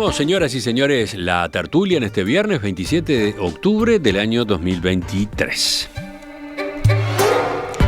Abrimos, señoras y señores, la tertulia en este viernes 27 de octubre del año 2023.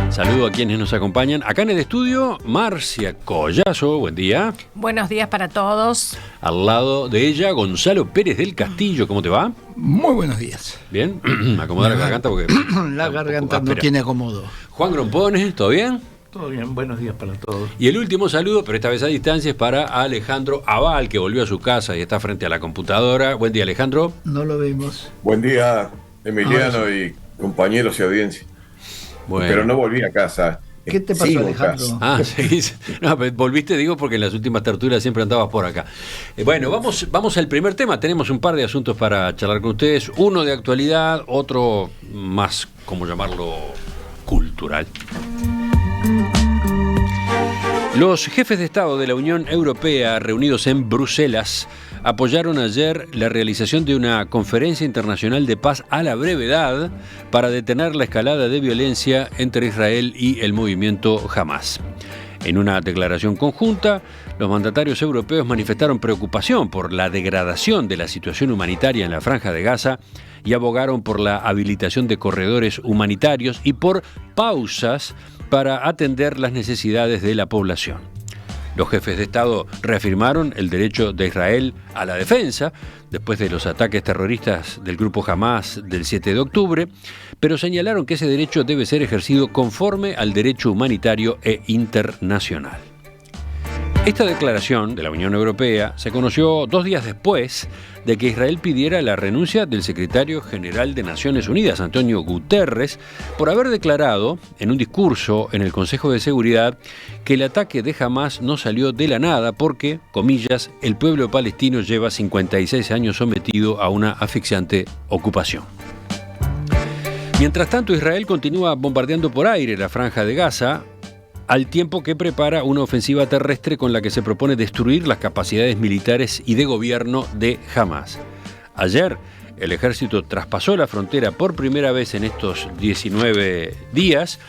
Saludo a quienes nos acompañan. Acá en el estudio, Marcia Collazo, buen día. Buenos días para todos. Al lado de ella, Gonzalo Pérez del Castillo, ¿cómo te va? Muy buenos días. Bien, acomodar la garganta porque... La garganta no tiene acomodo. Juan Grompone, ¿todo bien? Todo bien, buenos días para todos. Y el último saludo, pero esta vez a distancia, es para Alejandro Aval, que volvió a su casa y está frente a la computadora. Buen día, Alejandro. No lo vemos. Buen día, Emiliano y compañeros y audiencia. Bueno. Pero no volví a casa. ¿Qué te pasó, Sigo en Alejandro? casa. Sí. No, pero volviste, digo, porque en las últimas tertulias siempre andabas por acá. Bueno, vamos al primer tema. Tenemos un par de asuntos para charlar con ustedes. Uno de actualidad, otro más, ¿cómo llamarlo?, cultural. Los jefes de Estado de la Unión Europea, reunidos en Bruselas, apoyaron ayer la realización de una conferencia internacional de paz a la brevedad para detener la escalada de violencia entre Israel y el movimiento Hamás. En una declaración conjunta, los mandatarios europeos manifestaron preocupación por la degradación de la situación humanitaria en la Franja de Gaza y abogaron por la habilitación de corredores humanitarios y por pausas para atender las necesidades de la población. Los jefes de Estado reafirmaron el derecho de Israel a la defensa después de los ataques terroristas del grupo Hamás del 7 de octubre, pero señalaron que ese derecho debe ser ejercido conforme al derecho humanitario e internacional. Esta declaración de la Unión Europea se conoció 2 días después de que Israel pidiera la renuncia del secretario general de Naciones Unidas, Antonio Guterres, por haber declarado en un discurso en el Consejo de Seguridad que el ataque de Hamás no salió de la nada porque, comillas, el pueblo palestino lleva 56 años sometido a una asfixiante ocupación. Mientras tanto, Israel continúa bombardeando por aire la Franja de Gaza, al tiempo que prepara una ofensiva terrestre con la que se propone destruir las capacidades militares y de gobierno de Hamás. Ayer, el ejército traspasó la frontera por primera vez en estos 19 días.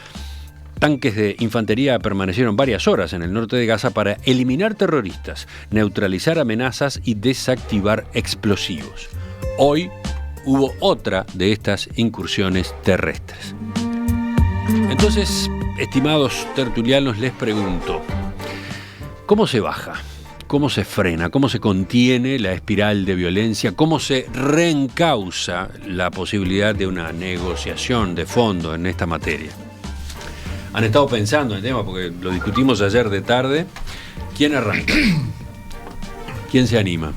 Tanques de infantería permanecieron varias horas en el norte de Gaza para eliminar terroristas, neutralizar amenazas y desactivar explosivos. Hoy hubo otra de estas incursiones terrestres. Entonces, estimados tertulianos, les pregunto, ¿cómo se baja? ¿Cómo se frena? ¿Cómo se contiene la espiral de violencia? ¿Cómo se reencausa la posibilidad de una negociación de fondo en esta materia? Han estado pensando en el tema porque lo discutimos ayer de tarde. ¿Quién arranca? ¿Quién se anima?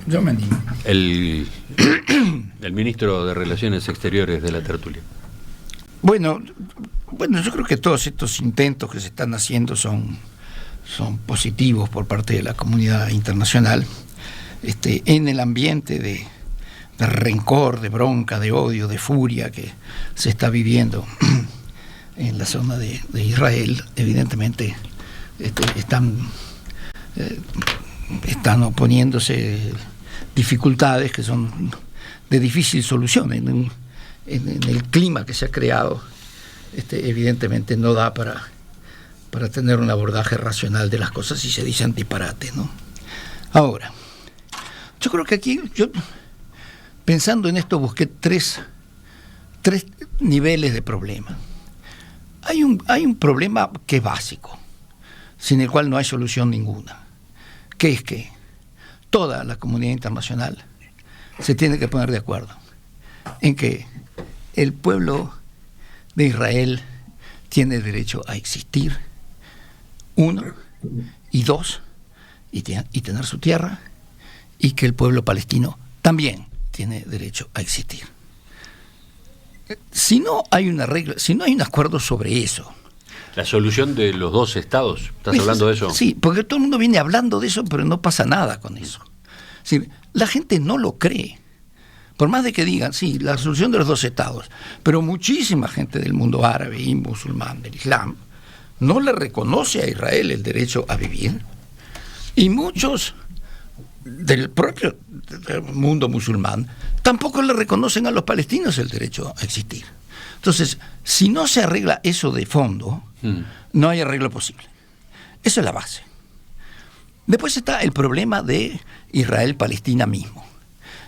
Yo me animo. El ministro de Relaciones Exteriores de la tertulia. Bueno, yo creo que todos estos intentos que se están haciendo son positivos por parte de la comunidad internacional, en el ambiente de rencor, de bronca, de odio, de furia que se está viviendo en la zona de Israel. Evidentemente están oponiéndose dificultades que son de difícil solución en el clima que se ha creado. Evidentemente no da para tener un abordaje racional de las cosas y se dicen disparates, ¿no? Ahora, yo creo que aquí, pensando en esto, busqué tres niveles de problema. Hay un problema que es básico, sin el cual no hay solución ninguna, que es que toda la comunidad internacional se tiene que poner de acuerdo en que el pueblo de Israel tiene derecho a existir, 1, y 2, y tener su tierra, y que el pueblo palestino también tiene derecho a existir. Si no hay una regla, si no hay un acuerdo sobre eso. La solución de los 2 estados, ¿estás hablando de eso? Sí, porque todo el mundo viene hablando de eso, pero no pasa nada con eso. Es decir, la gente no lo cree. Por más de que digan, sí, la solución de los 2 estados, pero muchísima gente del mundo árabe y musulmán, del Islam, no le reconoce a Israel el derecho a vivir, y muchos del propio mundo musulmán tampoco le reconocen a los palestinos el derecho a existir. Entonces, si no se arregla eso de fondo, no hay arreglo posible. Esa es la base. Después está el problema de Israel-Palestina mismo.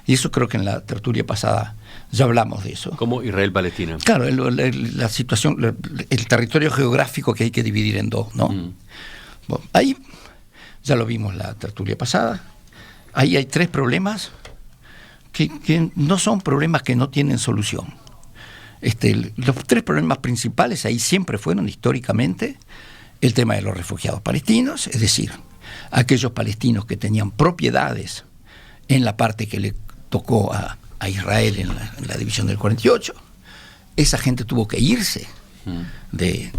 Y eso creo que en la tertulia pasada ya hablamos de eso. ¿Cómo Israel-Palestina? Claro, la situación, el territorio geográfico que hay que dividir en dos, ¿no? Bueno, ahí ya lo vimos la tertulia pasada. Ahí hay tres problemas que no son problemas que no tienen solución. Los tres problemas principales ahí siempre fueron históricamente el tema de los refugiados palestinos, es decir, aquellos palestinos que tenían propiedades en la parte que le tocó a Israel en la división del 48, esa gente tuvo que irse de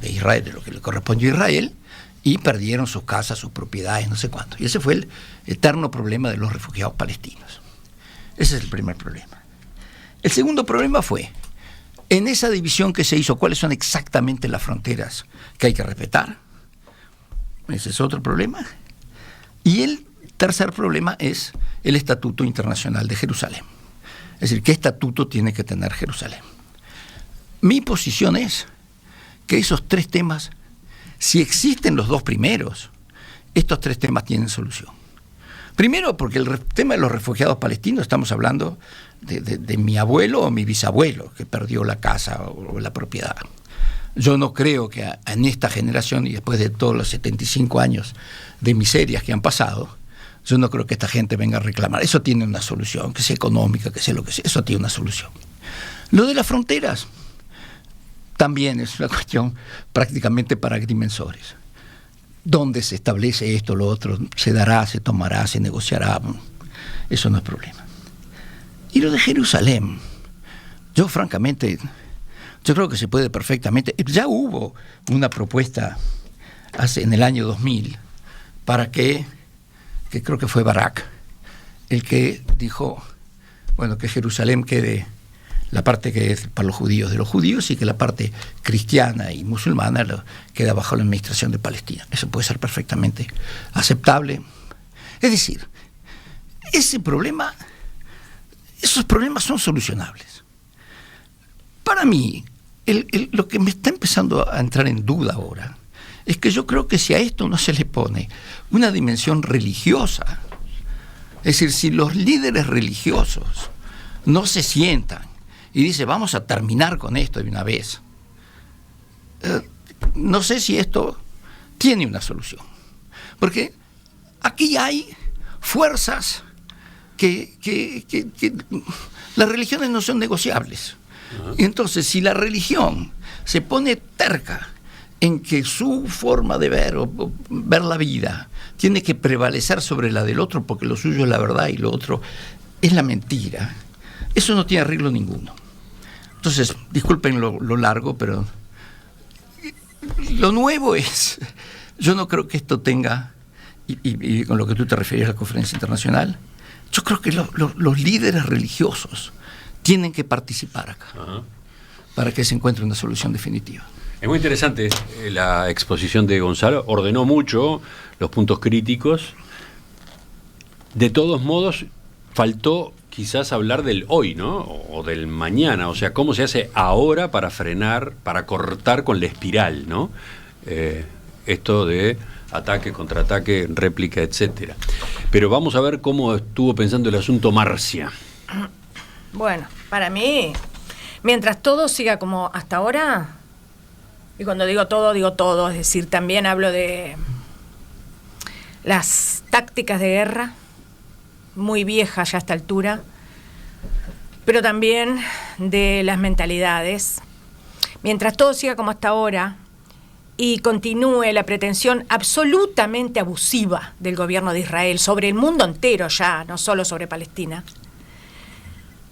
Israel, de lo que le correspondió a Israel, y perdieron sus casas, sus propiedades, no sé cuánto. Y ese fue el eterno problema de los refugiados palestinos. Ese es el primer problema. El segundo problema fue, en esa división que se hizo, ¿cuáles son exactamente las fronteras que hay que respetar? Ese es otro problema. Y el tercer problema es el Estatuto Internacional de Jerusalén. Es decir, ¿qué estatuto tiene que tener Jerusalén? Mi posición es que esos tres temas, si existen los dos primeros, estos tres temas tienen solución. Primero, porque el tema de los refugiados palestinos, estamos hablando de mi abuelo o mi bisabuelo que perdió la casa o la propiedad. Yo no creo que en esta generación, y después de todos los 75 años de miserias que han pasado, yo no creo que esta gente venga a reclamar. Eso tiene una solución, que sea económica, que sea lo que sea, eso tiene una solución. Lo de las fronteras también es una cuestión prácticamente para agrimensores. ¿Dónde se establece esto, lo otro? ¿Se dará, se tomará, se negociará? Eso no es problema. Y lo de Jerusalén, yo francamente, yo creo que se puede perfectamente. Ya hubo una propuesta en el año 2000 para que creo que fue Barak, el que dijo, bueno, que Jerusalén quede la parte que es para los judíos de los judíos y que la parte cristiana y musulmana queda bajo la administración de Palestina. Eso puede ser perfectamente aceptable. Es decir, esos problemas son solucionables. Para mí, lo que me está empezando a entrar en duda ahora es que yo creo que si a esto no se le pone una dimensión religiosa, es decir, si los líderes religiosos no se sientan y dicen vamos a terminar con esto de una vez, no sé si esto tiene una solución. Porque aquí hay fuerzas que las religiones no son negociables. Y entonces, si la religión se pone terca en que su forma de ver o ver la vida tiene que prevalecer sobre la del otro porque lo suyo es la verdad y lo otro es la mentira, eso no tiene arreglo ninguno. Entonces, disculpen lo largo, pero lo nuevo es, yo no creo que esto tenga, y con lo que tú te referías a la conferencia internacional, yo creo que los líderes religiosos tienen que participar acá para que se encuentre una solución definitiva. Es muy interesante la exposición de Gonzalo, ordenó mucho los puntos críticos. De todos modos, faltó quizás hablar del hoy, ¿no? O del mañana, o sea, cómo se hace ahora para frenar, para cortar con la espiral, ¿no? Esto de ataque, contraataque, réplica, etcétera. Pero vamos a ver cómo estuvo pensando el asunto Marcia. Bueno, para mí, mientras todo siga como hasta ahora, y cuando digo todo, es decir, también hablo de las tácticas de guerra, muy viejas ya a esta altura, pero también de las mentalidades. Mientras todo siga como hasta ahora y continúe la pretensión absolutamente abusiva del gobierno de Israel sobre el mundo entero ya, no solo sobre Palestina,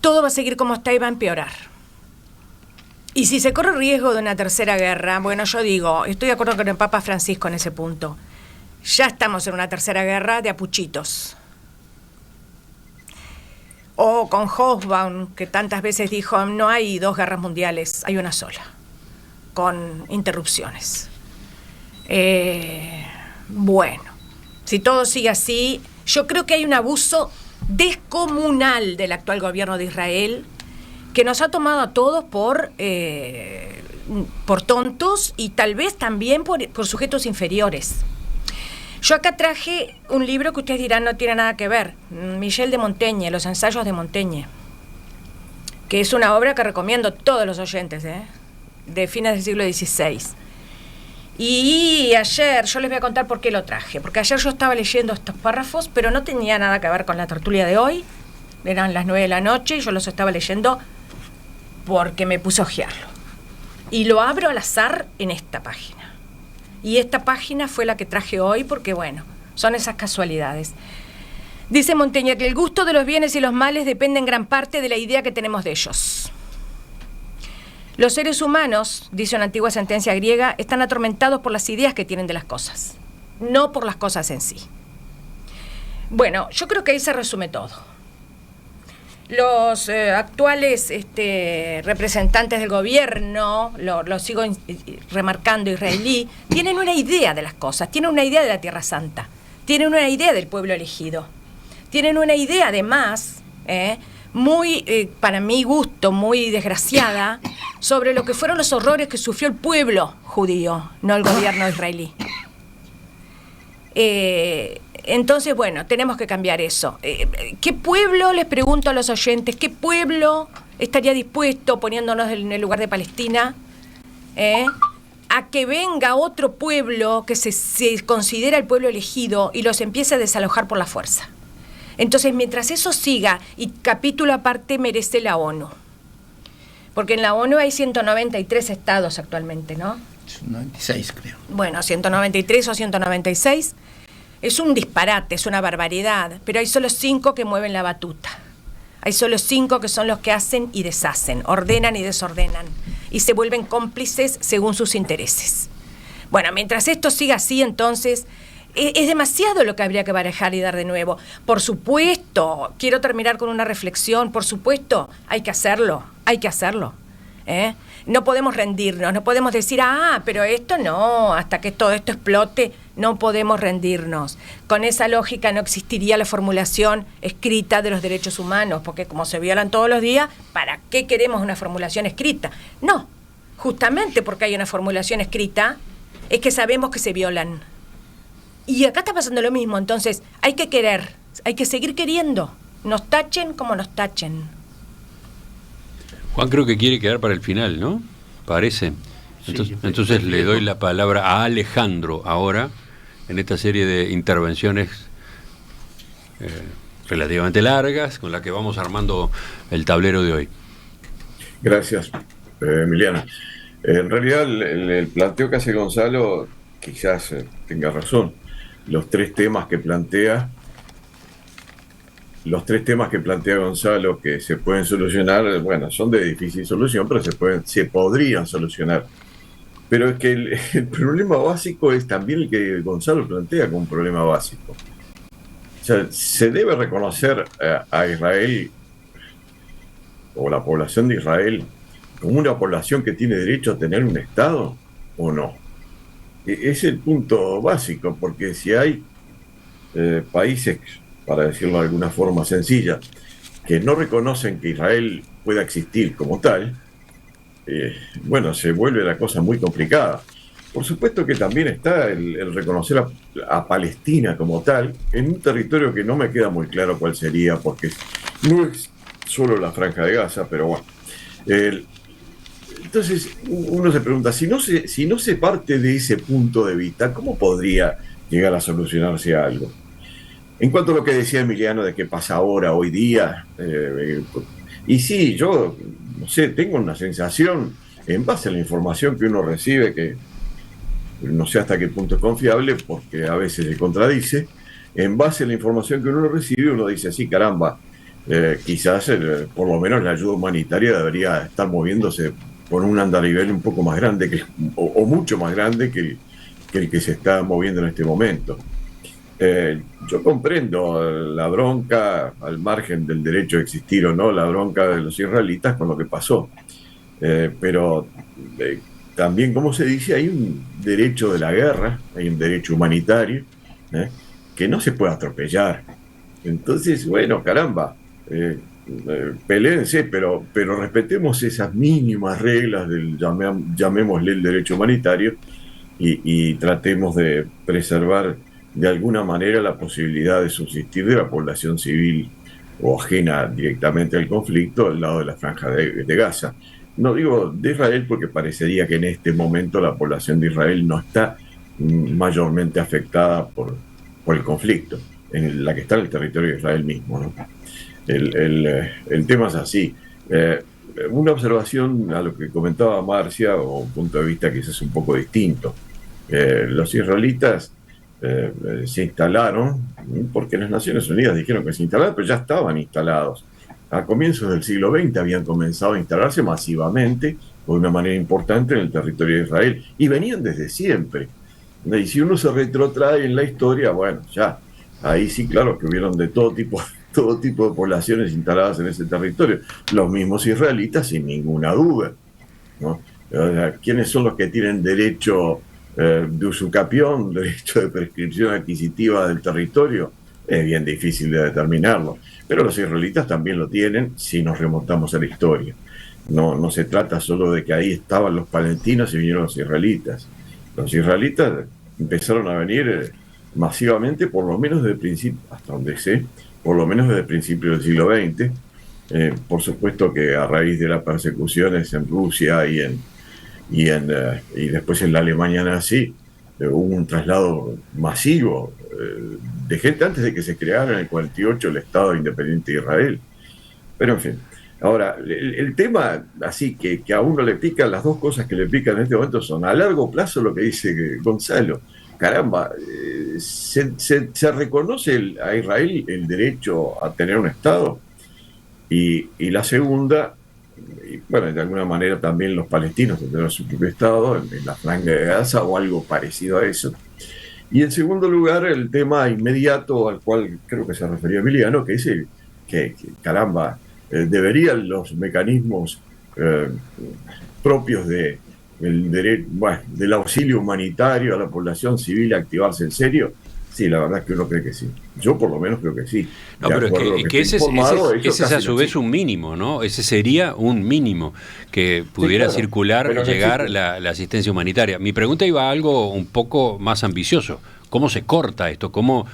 todo va a seguir como está y va a empeorar. Y si se corre riesgo de una tercera guerra, bueno, yo digo, estoy de acuerdo con el Papa Francisco en ese punto, ya estamos en una tercera guerra de apuchitos. O con Hobsbawm, que tantas veces dijo, no hay dos guerras mundiales, hay una sola, con interrupciones. Bueno, si todo sigue así, yo creo que hay un abuso descomunal del actual gobierno de Israel que nos ha tomado a todos por tontos y tal vez también por sujetos inferiores. Yo acá traje un libro que ustedes dirán no tiene nada que ver, Michel de Montaigne, Los ensayos de Montaigne, que es una obra que recomiendo a todos los oyentes, de fines del siglo XVI. Y ayer, yo les voy a contar por qué lo traje, porque ayer yo estaba leyendo estos párrafos, pero no tenía nada que ver con la tertulia de hoy, eran las 9 de la noche y yo los estaba leyendo porque me puse a ojearlo. Y lo abro al azar en esta página. Y esta página fue la que traje hoy porque, bueno, son esas casualidades. Dice Montaigne que el gusto de los bienes y los males depende en gran parte de la idea que tenemos de ellos. Los seres humanos, dice una antigua sentencia griega, están atormentados por las ideas que tienen de las cosas, no por las cosas en sí. Bueno, yo creo que ahí se resume todo. Los actuales representantes del gobierno, lo sigo remarcando, israelí, tienen una idea de las cosas, tienen una idea de la Tierra Santa, tienen una idea del pueblo elegido, tienen una idea además, muy, para mi gusto, muy desgraciada, sobre lo que fueron los horrores que sufrió el pueblo judío, no el gobierno israelí. Entonces, bueno, tenemos que cambiar eso. ¿Qué pueblo, les pregunto a los oyentes, qué pueblo estaría dispuesto, poniéndonos en el lugar de Palestina, a que venga otro pueblo que se considera el pueblo elegido y los empiece a desalojar por la fuerza? Entonces, mientras eso siga, y capítulo aparte merece la ONU, porque en la ONU hay 193 estados actualmente, ¿no? 96 creo. Bueno, 193 o 196... Es un disparate, es una barbaridad, pero hay solo 5 que mueven la batuta. Hay solo 5 que son los que hacen y deshacen, ordenan y desordenan, y se vuelven cómplices según sus intereses. Bueno, mientras esto siga así, entonces, es demasiado lo que habría que barajar y dar de nuevo. Por supuesto, quiero terminar con una reflexión, por supuesto, hay que hacerlo, No podemos rendirnos, no podemos decir, pero esto no, hasta que todo esto explote, no podemos rendirnos. Con esa lógica no existiría la formulación escrita de los derechos humanos, porque como se violan todos los días, ¿para qué queremos una formulación escrita? No, justamente porque hay una formulación escrita, es que sabemos que se violan. Y acá está pasando lo mismo, entonces hay que querer, hay que seguir queriendo, nos tachen como nos tachen. Juan creo que quiere quedar para el final, ¿no? Parece. Entonces le doy la palabra a Alejandro ahora, en esta serie de intervenciones relativamente largas, con la que vamos armando el tablero de hoy. Gracias, Emiliano. En realidad, el planteo que hace Gonzalo quizás tenga razón. Los tres temas que plantea Gonzalo que se pueden solucionar, bueno, son de difícil solución, pero se podrían solucionar. Pero es que el problema básico es también el que Gonzalo plantea como un problema básico. O sea, ¿se debe reconocer a Israel o la población de Israel como una población que tiene derecho a tener un Estado o no? Es el punto básico, porque si hay países, para decirlo de alguna forma sencilla, que no reconocen que Israel pueda existir como tal, bueno, se vuelve la cosa muy complicada. Por supuesto que también está el reconocer a Palestina como tal, en un territorio que no me queda muy claro cuál sería, porque no es solo la Franja de Gaza, pero bueno. Entonces uno se pregunta, si no se parte de ese punto de vista, ¿cómo podría llegar a solucionarse algo? En cuanto a lo que decía Emiliano de qué pasa ahora, hoy día, y sí, yo, no sé, tengo una sensación, en base a la información que uno recibe, que no sé hasta qué punto es confiable, porque a veces se contradice, en base a la información que uno recibe, uno dice, sí, caramba, quizás por lo menos la ayuda humanitaria debería estar moviéndose con un andarivel un poco más grande, o mucho más grande que el que se está moviendo en este momento. Yo comprendo la bronca, al margen del derecho a existir o no, la bronca de los israelitas con lo que pasó. Pero también, como se dice, hay un derecho de la guerra, hay un derecho humanitario, que no se puede atropellar. Entonces, bueno, caramba, peléense, pero respetemos esas mínimas reglas del, llamémosle el derecho humanitario, y tratemos de preservar de alguna manera la posibilidad de subsistir de la población civil o ajena directamente al conflicto al lado de la franja de Gaza. No digo de Israel porque parecería que en este momento la población de Israel no está mayormente afectada por el conflicto, en la que está en el territorio de Israel mismo, ¿no? El tema es así. Una observación a lo que comentaba Marcia, o un punto de vista quizás un poco distinto. Los israelitas se instalaron, porque las Naciones Unidas dijeron que se instalaron, pero ya estaban instalados. A comienzos del siglo XX habían comenzado a instalarse masivamente, de una manera importante, en el territorio de Israel, y venían desde siempre. Y si uno se retrotrae en la historia, bueno, ya, ahí sí, claro que hubieron de todo tipo de poblaciones instaladas en ese territorio. Los mismos israelitas, sin ninguna duda, ¿no? ¿Quiénes son los que tienen derecho de usucapión, derecho de prescripción adquisitiva del territorio? Es bien difícil de determinarlo. Pero los israelitas también lo tienen si nos remontamos a la historia. No se trata solo de que ahí estaban los palestinos y vinieron los israelitas. Los israelitas empezaron a venir masivamente, por lo menos desde el principio, hasta donde sé, por lo menos desde el principio del siglo XX. Por supuesto que a raíz de las persecuciones en Rusia y después en la Alemania nazi, hubo un traslado masivo de gente antes de que se creara en el 48 el Estado Independiente de Israel. Pero en fin, ahora, el tema así que a uno le pican, las dos cosas que le pican en este momento son a largo plazo lo que dice Gonzalo. Caramba, se reconoce a Israel el derecho a tener un Estado, y la segunda, y bueno, de alguna manera también los palestinos a tener su propio Estado en la franja de Gaza o algo parecido a eso. Y en segundo lugar, el tema inmediato al cual creo que se refería Emiliano, que dice que caramba, deberían los mecanismos propios del auxilio humanitario a la población civil activarse en serio. Sí, la verdad es que uno cree que sí. Yo por lo menos creo que sí. No, pero es que ese es a su vez un mínimo, ¿no? Ese sería un mínimo que pudiera circular, llegar la asistencia humanitaria. Mi pregunta iba a algo un poco más ambicioso. ¿Cómo se corta esto? ¿Cómo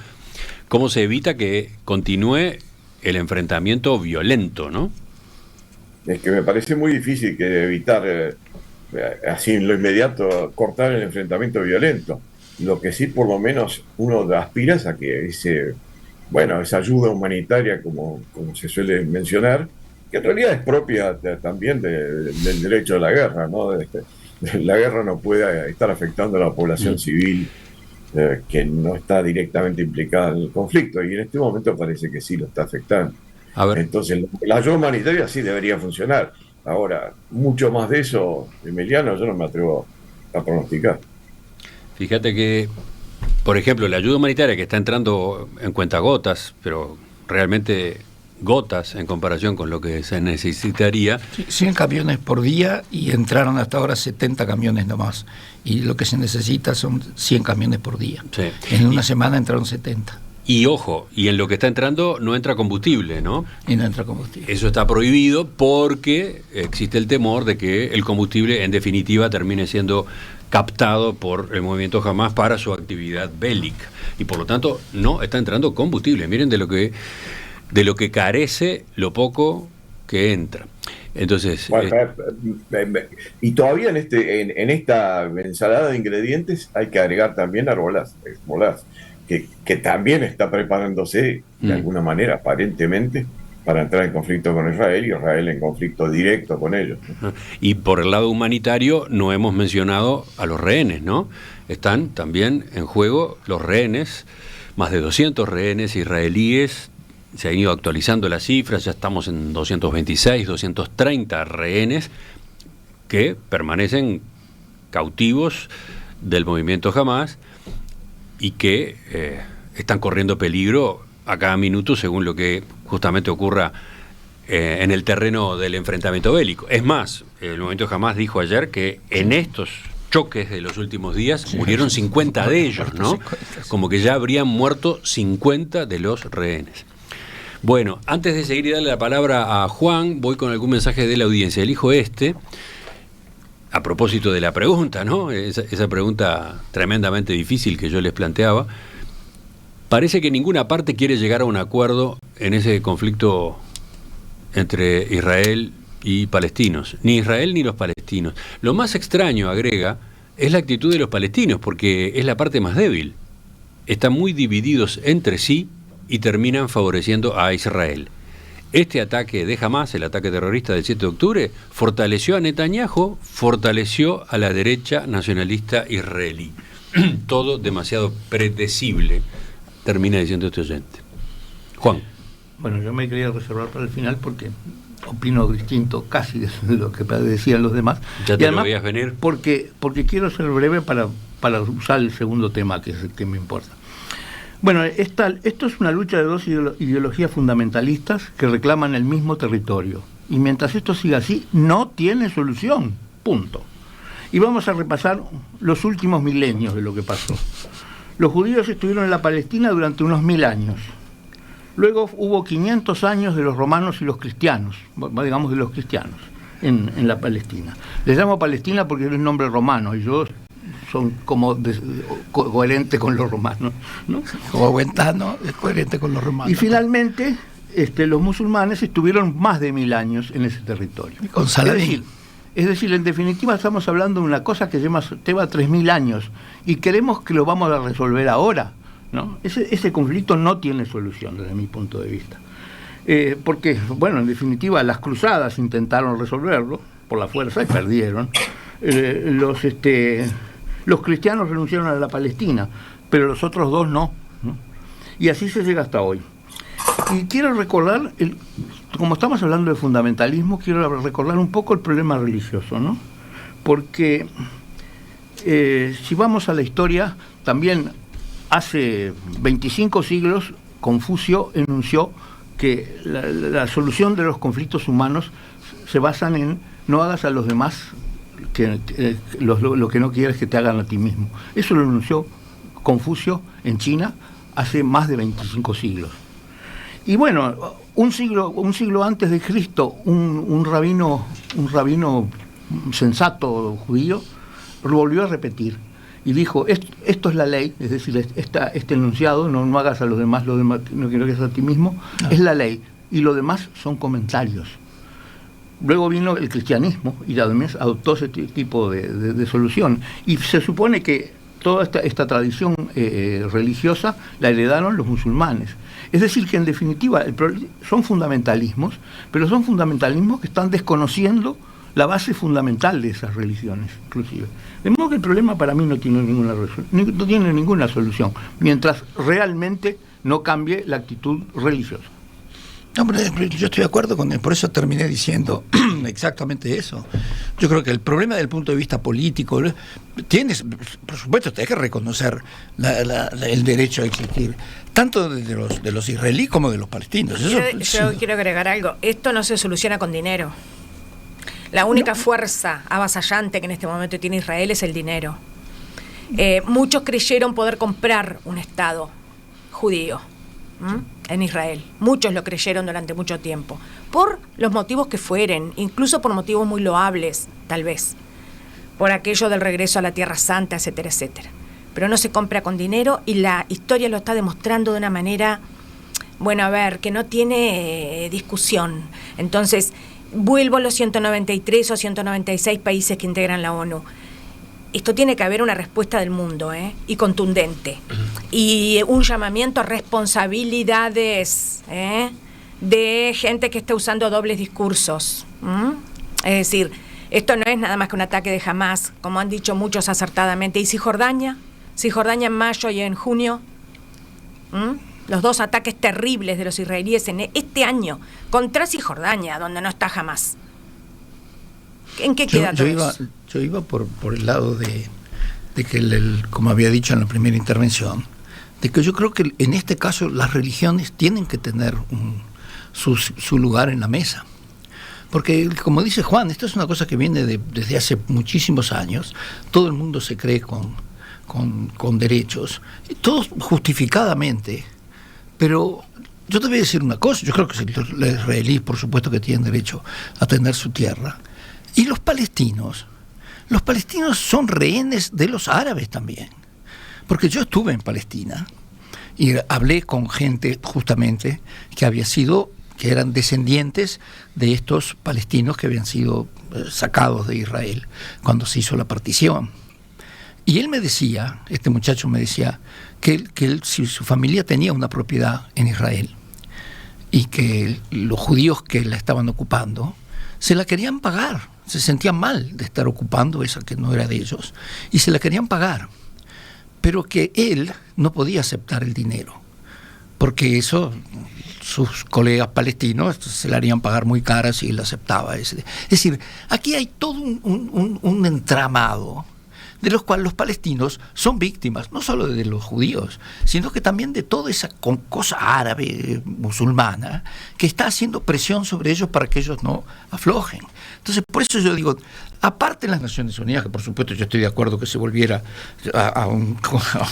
se evita que continúe el enfrentamiento violento, no? Es que me parece muy difícil que evitar, así en lo inmediato, cortar el enfrentamiento violento. Lo que sí, por lo menos, uno aspira es a que esa ayuda humanitaria, como se suele mencionar, que en realidad es propia también del derecho de la guerra, ¿no? La guerra no puede estar afectando a la población civil que no está directamente implicada en el conflicto, y en este momento parece que sí lo está afectando. Entonces, la ayuda humanitaria sí debería funcionar. Ahora, mucho más de eso, Emiliano, yo no me atrevo a pronosticar. Fíjate que, por ejemplo, la ayuda humanitaria que está entrando en cuentagotas, pero realmente gotas en comparación con lo que se necesitaría. 100 camiones por día, y entraron hasta ahora 70 camiones nomás. Y lo que se necesita son 100 camiones por día. Sí. En una semana entraron 70. Y ojo, y en lo que está entrando no entra combustible, ¿no? Y no entra combustible. Eso está prohibido porque existe el temor de que el combustible en definitiva termine siendo captado por el movimiento Hamás para su actividad bélica. Y por lo tanto no está entrando combustible. Miren de lo que carece lo poco que entra. Entonces, y todavía en esta ensalada de ingredientes hay que agregar también arbolas, que también está preparándose de alguna manera, aparentemente, para entrar en conflicto con Israel, y Israel en conflicto directo con ellos. Y por el lado humanitario no hemos mencionado a los rehenes, ¿no? Están también en juego los rehenes, más de 200 rehenes israelíes. Se han ido actualizando las cifras, ya estamos en 226, 230 rehenes que permanecen cautivos del movimiento Hamás y que están corriendo peligro a cada minuto según lo que justamente ocurra en el terreno del enfrentamiento bélico. Es más, el movimiento Hamás dijo ayer que en estos choques de los últimos días murieron 50 de ellos, ¿no? Como que ya habrían muerto 50 de los rehenes. Bueno, antes de seguir y darle la palabra a Juan, voy con algún mensaje de la audiencia. Elijo a propósito de la pregunta, ¿no? Esa pregunta tremendamente difícil que yo les planteaba. Parece que ninguna parte quiere llegar a un acuerdo en ese conflicto entre Israel y palestinos, ni Israel ni los palestinos. Lo más extraño, agrega, es la actitud de los palestinos, porque es la parte más débil. Están muy divididos entre sí y terminan favoreciendo a Israel. Este ataque de Hamás, el ataque terrorista del 7 de octubre, fortaleció a Netanyahu, fortaleció a la derecha nacionalista israelí. Todo demasiado predecible, termina diciendo este oyente. Juan. Bueno, yo me quería reservar para el final porque opino distinto casi de lo que decían los demás. ¿Ya te y además, lo veías venir? Porque quiero ser breve para usar el segundo tema, que es el que me importa. Bueno, esto es una lucha de dos ideologías fundamentalistas que reclaman el mismo territorio. Y mientras esto siga así, no tiene solución. Punto. Y vamos a repasar los últimos milenios de lo que pasó. Los judíos estuvieron en la Palestina durante unos 1000 años. Luego hubo 500 años de los romanos y los cristianos, digamos de los cristianos, en la Palestina. Les llamo Palestina porque es un nombre romano y yo son como coherente con los romanos, ¿no? Como Guentano es coherente con los romanos. Y finalmente los musulmanes estuvieron más de 1000 años en ese territorio. Y con Saladín. Es decir, en definitiva estamos hablando de una cosa que lleva 3000 años y queremos que lo vamos a resolver ahora, ¿no? Ese conflicto no tiene solución desde mi punto de vista. Porque, bueno, en definitiva las cruzadas intentaron resolverlo por la fuerza y perdieron. Los cristianos renunciaron a la Palestina, pero los otros dos no. Y así se llega hasta hoy. Y quiero recordar, como estamos hablando de fundamentalismo, quiero recordar un poco el problema religioso, ¿no? Porque si vamos a la historia, también hace 25 siglos Confucio enunció que la solución de los conflictos humanos se basan en no hagas a los demás lo que no quieres que te hagan a ti mismo. Eso lo enunció Confucio en China hace más de 25 siglos. Y bueno, un siglo antes de Cristo, un rabino sensato judío volvió a repetir y dijo, esto es la ley, es decir, este enunciado, no hagas a los demás lo demás, no quiero que hagas a ti mismo, es la ley, y lo demás son comentarios. Luego vino el cristianismo y además adoptó ese tipo de solución. Y se supone que toda esta tradición religiosa la heredaron los musulmanes. Es decir, que en definitiva son fundamentalismos, pero son fundamentalismos que están desconociendo la base fundamental de esas religiones, inclusive. De modo que el problema para mí no tiene ninguna solución, mientras realmente no cambie la actitud religiosa. No, pero yo estoy de acuerdo con él, por eso terminé diciendo exactamente eso. Yo creo que el problema del punto de vista político, por supuesto, hay que reconocer el derecho a existir, tanto de los israelíes como de los palestinos. Yo quiero agregar algo, esto no se soluciona con dinero. La única fuerza avasallante que en este momento tiene Israel es el dinero. Muchos creyeron poder comprar un Estado judío en Israel. Muchos lo creyeron durante mucho tiempo, por los motivos que fueren, incluso por motivos muy loables, tal vez, por aquello del regreso a la Tierra Santa, etcétera, etcétera. Pero no se compra con dinero y la historia lo está demostrando de una manera, bueno, a ver, que no tiene discusión. Entonces, vuelvo a los 193 o 196 países que integran la ONU. Esto tiene que haber una respuesta del mundo, y contundente. Y un llamamiento a responsabilidades, de gente que está usando dobles discursos. Es decir, esto no es nada más que un ataque de Hamás, como han dicho muchos acertadamente. ¿Y Cisjordania? Cisjordania en mayo y en junio. Los dos ataques terribles de los israelíes en este año contra Cisjordania, donde no está Hamás. ¿En qué queda todo eso? Yo iba por el lado de que, como había dicho en la primera intervención, de que yo creo que en este caso las religiones tienen que tener su lugar en la mesa. Porque, como dice Juan, esto es una cosa que viene desde hace muchísimos años. Todo el mundo se cree con derechos, y todos justificadamente. Pero yo te voy a decir una cosa, yo creo que los israelíes, por supuesto, que tienen derecho a tener su tierra. Y los palestinos son rehenes de los árabes también. Porque yo estuve en Palestina Y hablé con gente justamente que eran descendientes de estos palestinos que habían sido sacados de Israel cuando se hizo la partición. Y él me decía, este muchacho me decía, que si su familia tenía una propiedad en Israel y que los judíos que la estaban ocupando se la querían pagar, se sentían mal de estar ocupando esa que no era de ellos, y se la querían pagar, pero que él no podía aceptar el dinero, porque eso sus colegas palestinos se la harían pagar muy cara si él aceptaba ese. Es decir, aquí hay todo un entramado de los cuales los palestinos son víctimas, no solo de los judíos, sino que también de toda esa cosa árabe, musulmana, que está haciendo presión sobre ellos para que ellos no aflojen. Entonces, por eso yo digo, aparte de las Naciones Unidas, que por supuesto yo estoy de acuerdo que se volviera a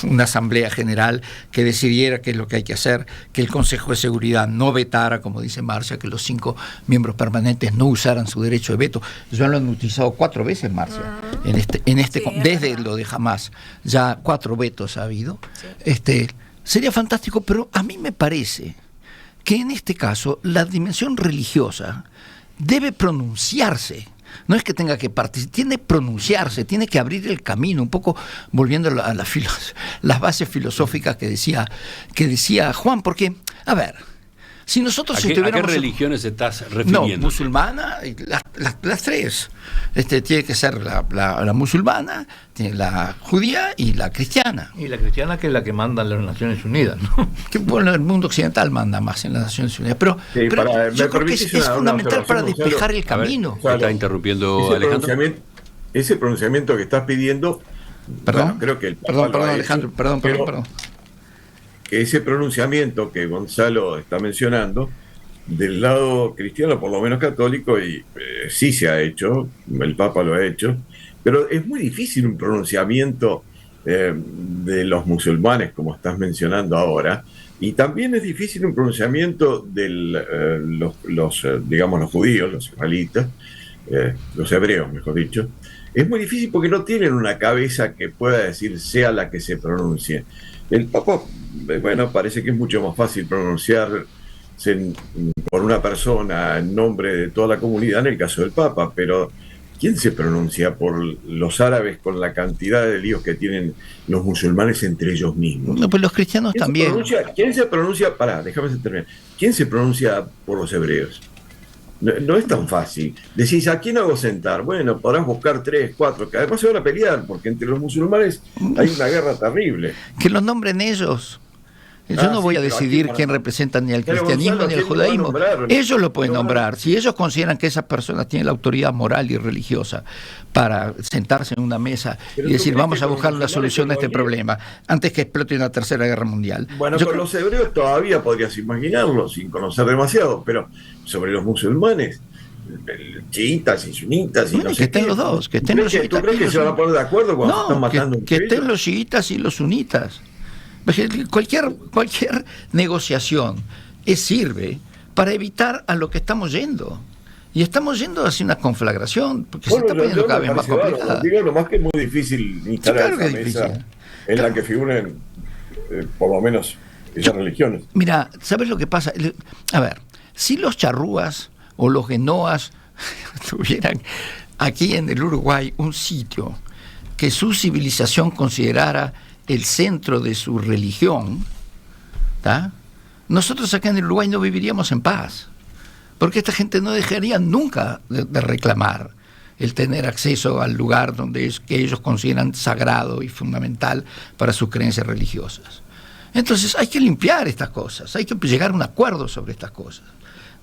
una asamblea general que decidiera qué es lo que hay que hacer, que el Consejo de Seguridad no vetara, como dice Marcia, que los 5 miembros permanentes no usaran su derecho de veto. Ya lo han utilizado 4 veces, Marcia, desde lo de Hamás, ya 4 vetos ha habido. Sí. Sería fantástico, pero a mí me parece que en este caso la dimensión religiosa debe pronunciarse. No es que tenga que participar, tiene que pronunciarse, tiene que abrir el camino, un poco volviendo a las bases filosóficas que decía Juan, porque, a ver, si nosotros ¿A qué religiones estás refiriendo? No, musulmana, las 3. Tiene que ser la musulmana, la judía y la cristiana. Y la cristiana, que es la que mandan las Naciones Unidas, ¿no? Que bueno, el mundo occidental manda más en las Naciones Unidas, pero yo creo que es fundamental para despejar el camino. Ver, está interrumpiendo Alejandro. Ese pronunciamiento que estás pidiendo, perdón, bueno, creo que el perdón, Alejandro, perdón. Que ese pronunciamiento que Gonzalo está mencionando, del lado cristiano, por lo menos católico, y sí se ha hecho, el Papa lo ha hecho, pero es muy difícil un pronunciamiento de los musulmanes, como estás mencionando ahora, y también es difícil un pronunciamiento de los judíos, los israelitas, los hebreos, mejor dicho. Es muy difícil porque no tienen una cabeza que pueda decir sea la que se pronuncie. El Papa, bueno, parece que es mucho más fácil pronunciarse por una persona en nombre de toda la comunidad en el caso del Papa, pero ¿quién se pronuncia por los árabes con la cantidad de líos que tienen los musulmanes entre ellos mismos? No, pues los cristianos también. ¿Quién se pronuncia? Déjame terminar. ¿Quién se pronuncia por los hebreos? No es tan fácil. Decís, ¿a quién hago sentar? Bueno, podrás buscar 3, 4, que además se van a pelear, porque entre los musulmanes hay una guerra terrible. Que los nombren ellos. Yo no voy a decidir quién representa ni al cristianismo ni al judaísmo. Ellos lo pueden nombrar. Si ellos consideran que esas personas tienen la autoridad moral y religiosa para sentarse en una mesa y decir, vamos a buscar una solución a este problema antes que explote una tercera guerra mundial. Bueno, con los hebreos todavía podrías imaginarlo, sin conocer demasiado, pero sobre los musulmanes, chiitas y sunitas y bueno, que estén los dos, que estén los chiitas. ¿Tú crees que se van a poner de acuerdo cuando se están matando? Que estén los chiitas y los sunitas. Cualquier negociación sirve para evitar a lo que estamos yendo. Y estamos yendo hacia una conflagración, porque se está poniendo cada vez más complicada. Digo, lo más que es muy difícil instalar esa mesa en la que figuren, por lo menos, esas religiones. Mira, ¿sabes lo que pasa? A ver, si los charrúas o los genoas tuvieran aquí en el Uruguay un sitio que su civilización considerara el centro de su religión, ¿tá? Nosotros acá en el Uruguay no viviríamos en paz, porque esta gente no dejaría nunca de reclamar el tener acceso al lugar que ellos consideran sagrado y fundamental para sus creencias religiosas. Entonces hay que limpiar estas cosas, hay que llegar a un acuerdo sobre estas cosas.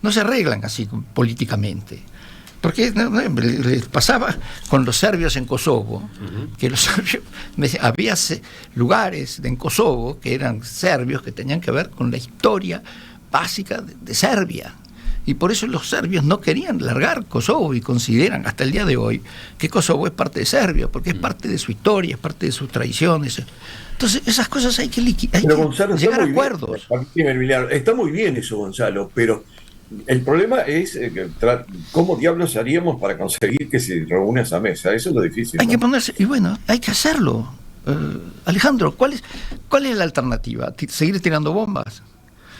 No se arreglan así políticamente. Porque les pasaba con los serbios en Kosovo, que los serbios, había lugares en Kosovo que eran serbios que tenían que ver con la historia básica de Serbia. Y por eso los serbios no querían largar Kosovo y consideran hasta el día de hoy que Kosovo es parte de Serbia, porque es parte de su historia, es parte de sus tradiciones. Entonces esas cosas hay que llegar a acuerdos. Está muy bien eso, Gonzalo, pero el problema es cómo diablos haríamos para conseguir que se reúna esa mesa. Eso es lo difícil. Hay que ponerse, y bueno, hay que hacerlo. Alejandro, ¿cuál es la alternativa? ¿Seguir tirando bombas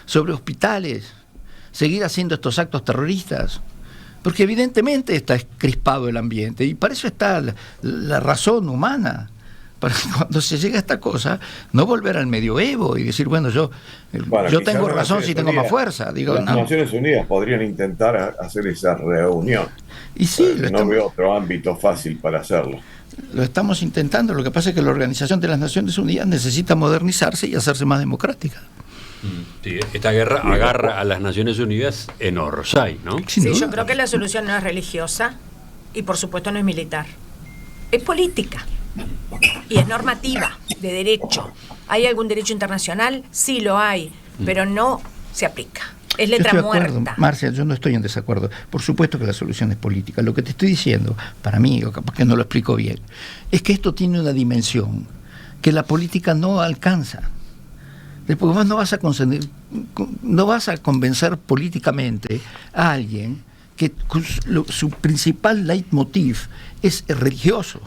sobre hospitales? ¿Seguir haciendo estos actos terroristas? Porque evidentemente está crispado el ambiente y para eso está la razón humana. Para que cuando se llega a esta cosa, no volver al medioevo y decir, bueno, yo tengo razón si tengo más fuerza. Digo, las Naciones Unidas podrían intentar hacer esa reunión. Y sí, no veo otro ámbito fácil para hacerlo. Lo estamos intentando, lo que pasa es que la Organización de las Naciones Unidas necesita modernizarse y hacerse más democrática. Sí, esta guerra agarra a las Naciones Unidas en Orsay, ¿no? Sí, yo creo que la solución no es religiosa y por supuesto no es militar. Es política y es normativa, de derecho. ¿Hay algún derecho internacional? Sí lo hay, pero no se aplica. Es letra muerta. Marcia, yo no estoy en desacuerdo. Por supuesto que la solución es política. Lo que te estoy diciendo, para mí, o capaz que no lo explico bien, es que esto tiene una dimensión que la política no alcanza. Porque vos no vas a convencer políticamente a alguien que su principal leitmotiv es religioso.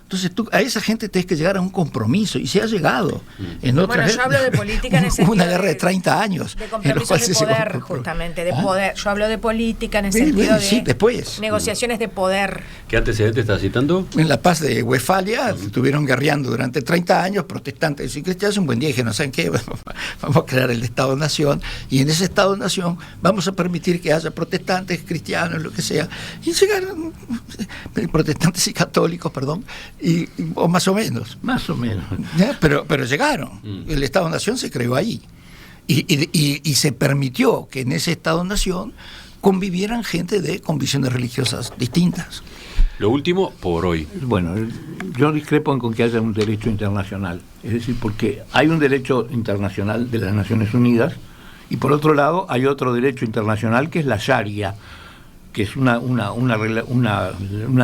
Entonces tú a esa gente tienes que llegar a un compromiso y se ha llegado. En otras yo hablo de política en el sentido una guerra de 30 años. De compromisos de poder, justamente, de poder. Yo hablo de política en el sentido de después. Negociaciones de poder. ¿Qué antecedente estás citando? En la paz de Westfalia estuvieron guerreando durante 30 años protestantes y cristianos. Un buen día dijeron, ¿saben qué? Vamos a crear el Estado-Nación y en ese Estado-Nación vamos a permitir que haya protestantes, cristianos, lo que sea. Y llegaron protestantes y católicos, perdón, o más o menos. Más o menos. Pero llegaron. El Estado-Nación se creó ahí. Y se permitió que en ese Estado-Nación convivieran gente de convicciones religiosas distintas. Lo último por hoy. Bueno, yo discrepo con que haya un derecho internacional. Es decir, porque hay un derecho internacional de las Naciones Unidas y por otro lado hay otro derecho internacional que es la Sharia, que es una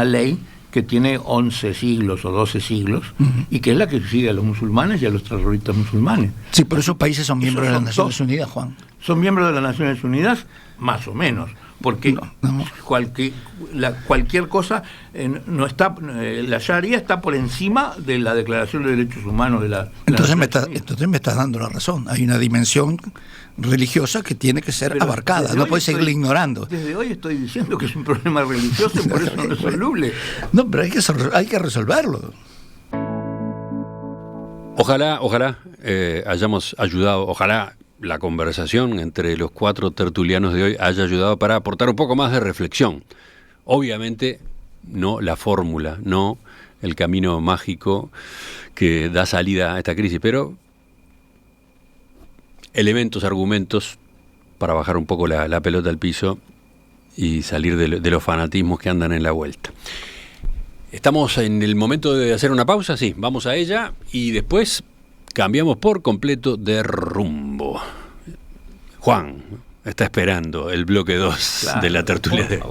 ley que tiene 11 siglos o 12 siglos, y que es la que sigue a los musulmanes y a los terroristas musulmanes. Sí, pero esos países son miembros de las Naciones Unidas, Juan. ¿Son miembros de las Naciones Unidas? Más o menos, porque cualquier cosa no está, la Sharia está por encima de la Declaración de Derechos Humanos de la entonces me estás dando la razón. Hay una dimensión religiosa que tiene que ser abarcada, no puedes seguirla ignorando. Desde hoy estoy diciendo que es un problema religioso y por eso no es resoluble. No, pero hay que resolverlo. Ojalá hayamos ayudado, ojalá la conversación entre los 4 tertulianos de hoy haya ayudado para aportar un poco más de reflexión. Obviamente no la fórmula, no el camino mágico que da salida a esta crisis, pero elementos, argumentos para bajar un poco la pelota al piso y salir de los fanatismos que andan en la vuelta. Estamos en el momento de hacer una pausa, sí, vamos a ella y después cambiamos por completo de rumbo. Juan está esperando el bloque 2 de la tertulia de...